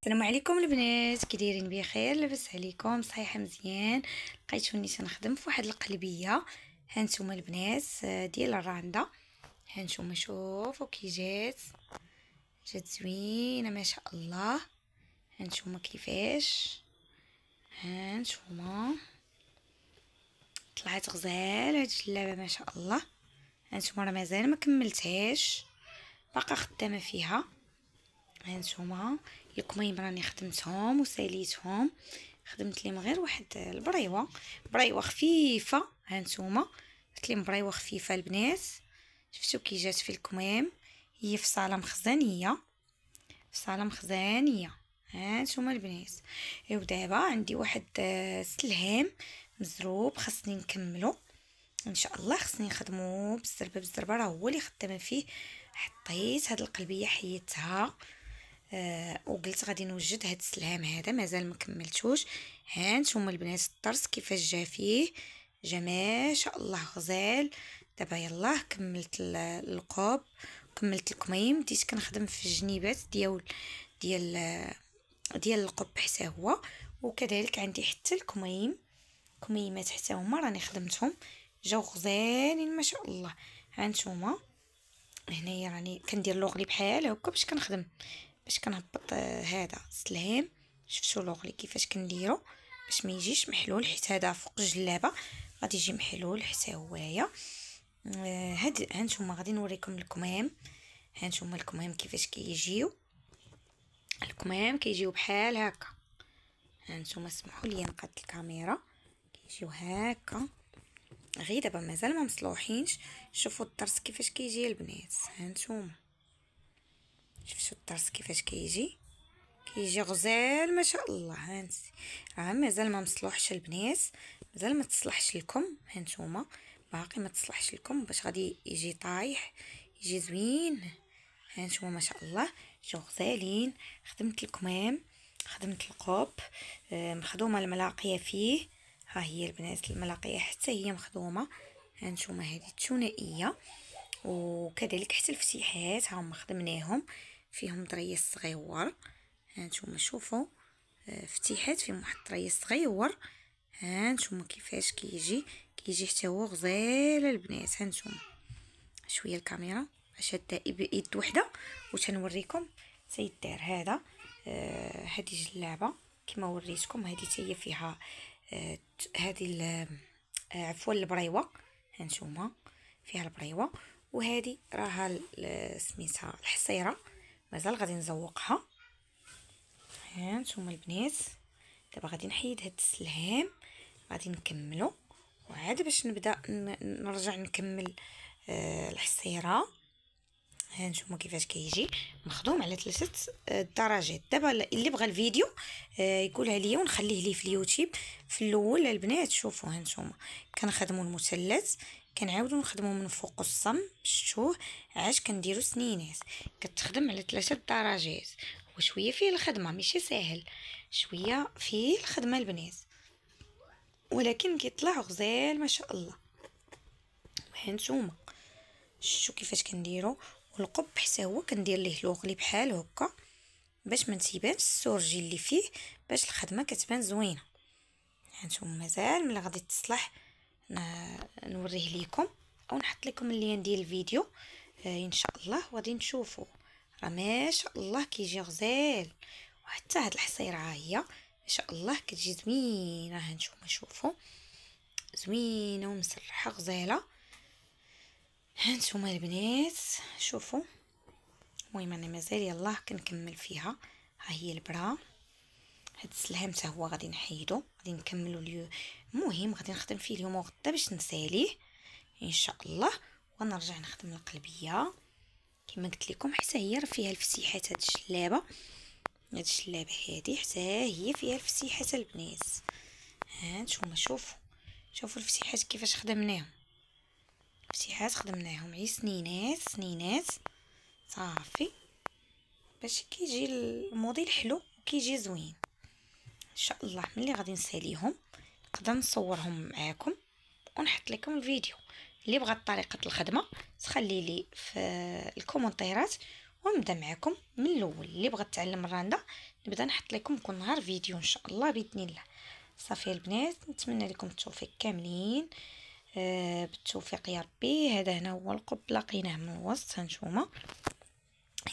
السلام عليكم البنات، كي دايرين؟ بخير؟ لاباس عليكم؟ صحيحه مزيان. لقيتوني تنخدم في واحد القلبيه. هانتوما البنات ديال الراندا. هانتوما شوفوا كي جات زوينه ما شاء الله. هانتوما كيفاش، هانتوما طلعت غزال هاد الجلابه ما شاء الله. هانتوما راه مازال ما كملتهاش، باقا خدامه فيها. هانتوما الكميم راني خدمتهم وساليتهم، خدمت ليهم غير واحد بريوه خفيفه. هانتوما درت ليهم بريوه خفيفه البنات. شفتوا كي جات في الكميم، هي في صاله مخزانيه. هانتوما البنات. ودابا عندي واحد سلهام مزروب خاصني نكملو ان شاء الله. خصني نخدمو بالزربه راه هو اللي خدامه فيه. حطيت هاد القلبيه حيدتها وقلت غادي نوجد هاد السلهام هذا، مازال ما كملتوش. هانتوما البنات الطرس كيفاش جا فيه، جا ما شاء الله غزال. دابا يلاه كملت القوب، كملت الكميم، بديت كنخدم في الجنيبات ديال القب حتى هو. وكذلك عندي حتى كميمات حتى هما راني خدمتهم، جاو غزالين ما شاء الله. هانتوما هنايا راني كندير لوغلي بحال هكا باش كنهبط هذا السلهام. شفتوا لوغلي كيفاش كنديرو باش ما يجيش محلول، حيت هذا فوق الجلابه غادي يجي محلول حتى هوايا. هاد هانتوما غادي نوريكم الكمام. هانتوما الكمام كيفاش كيجيو، الكمام كيجيو بحال هكا. هانتوما سمحوا لي نقاد الكاميرا، كيجيو هكا غير دابا مازال ما مصلوحينش. شوفوا الطرس كيفاش كيجي البنات. هانتوما شفتوا الطرس كيفاش كيجي غزال ما شاء الله. هانتي راه مازال ما مصلوحش البنات، مازال ما تصلحش لكم. هانتوما باقي ما تصلحش لكم باش غادي يجي طايح، يجي زوين. هانتوما ما شاء الله جاو غزالين. خدمت الكمام، خدمت القوب، مخدومه الملاقيه فيه. ها هي البنات الملاقيه حتى هي مخدومه. هانتوما هذه الثنائيه، وكذلك حتى الفتيحات ها هما خدمناهم فيهم دريس صغيور. هانتوما شوفوا فتيحات فيهم واحد الطريس صغيور. هانتوما كيفاش كيجي حتى هو غزال البنات. هانتوما شويه الكاميرا شاده بيد وحده وتنوريكم سيدار هذا. هذه جلابه كما وريتكم، هذه حتى هي فيها هذه عفوا البريوه. هانتوما فيها البريوه، وهذه راها سميتها الحصيره، مازال غادي نزوقها. هانتوما البنات دابا غادي نحيد هاد السلهام، غادي نكملو وعاد باش نبدا نرجع نكمل الحصيره. هانتوما كيفاش كيجي مخدوم على 3 درجات. دابا اللي بغى الفيديو يقولها ليا ونخليه ليه في اليوتيوب. في الاول البنات شوفوا هانتوما كنخدموا المثلث، كنعاودوا نخدموا من فوق الصم. شفتوه عاش كنديروا سنينات، كتخدم على 3 درجات. وشويه فيه الخدمه ماشي ساهل، شويه فيه الخدمه البنات، ولكن كيطلع غزال ما شاء الله. هانتوما شفتوا كيفاش كنديروا. والقب حتى هو كندير ليه لوغلي بحال هكا باش ما تيبانش السورجي اللي فيه، باش الخدمه كتبان زوينه. هانتوما مازال ملي غادي تصلح نوريه لكم او نحط لكم اللين ديال الفيديو ان شاء الله، وغادي نشوفوا راه ما شاء الله كيجي غزال. وحتى هاد الحصيره ها هي ما شاء الله كتجي زوينه. هانتوما شوفوا زوينه ومسرحه غزاله. هانتوما البنات شوفوا. المهم انا مازال يلاه كنكمل فيها. ها هي البرا، هاد السلهام حتى هو غادي نحيدو، غادي نكملو اليوم. المهم غادي نخدم فيه اليوم وغدا باش نساليه ان شاء الله، ونرجع نخدم القلبيه كما قلت لكم. حتى هي راه فيها الفسيحات. هاد الجلابه هذه حتى هي فيها الفسيحات البنات. هانتوما شوفوا الفسيحات كيفاش خدمناهم. الفسيحات خدمناهم عي سنينات صافي باش كيجي الموديل حلو وكيجي زوين ان شاء الله. ملي غادي نساليهم نقدر نصورهم معاكم ونحط لكم الفيديو. اللي بغى طريقه الخدمه تخلي لي في الكومونتيرات ونبدا معكم من الاول. اللي بغى تعلم الراندا نبدا نحط لكم كل نهار فيديو ان شاء الله باذن الله. صافي البنات، نتمنى لكم التوفيق كاملين بالتوفيق يا ربي. هذا هنا هو القب لقيناه من الوسط، هانتوما.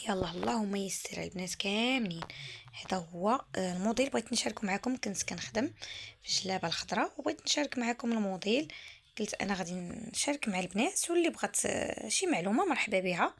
يلا اللهم يسر البنات كاملين. هذا هو الموديل بغيت نشارك معكم. كنت كنخدم في الجلابه الخضراء وبغيت نشارك معكم الموديل. قلت انا غادي نشارك مع البنات، واللي بغات شي معلومه مرحبا بها.